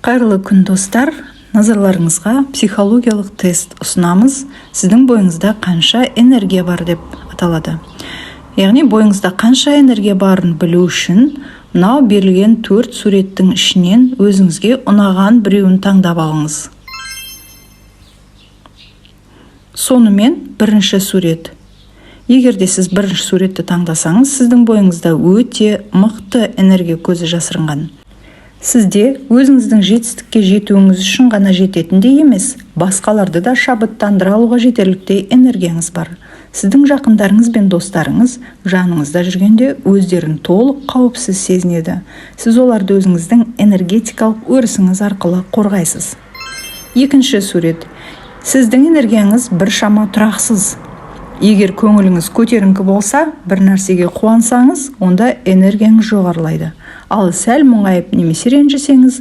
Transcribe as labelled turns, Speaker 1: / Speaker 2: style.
Speaker 1: Қайырлы күн достар, назарларыңызға психологиялық тест ұсынамыз. Сіздің бойыңызда қанша энергия бар деп аталады. Яғни бойыңызда қанша энергия барын білу үшін мынау берілген 4 суреттің ішінен өзіңізге ұнаған біреуін таңдап алыңыз. Сонымен бірінші сурет. Егерде сіз бірінші суретті таңдасаңыз, сіздің бойыңызда өте мықты энергия көзі жасырынған. Сізде өзіңіздің жетістікке жетуіңіз үшін ғана жететіндей емес, басқаларды да шабыттандыра алуға жетерліктей энергияңыз бар. Сіздің жақындарыңыз бен достарыңыз жаныңызда жүргенде өздерін толық қауіпсіз сезінеді. Сіз оларды өзіңіздің энергетикалық өрісіңіз арқылы қорғайсыз. Екінші сурет. Сіздің энергияңыз біршама тұрақсыз. Егер көңіліңіз көтеріңкі болса, бір нәрсеге қуансаңыз, онда энергияңыз жоғарылайды. Ал сәл мұңайып немесе ренжісеңіз,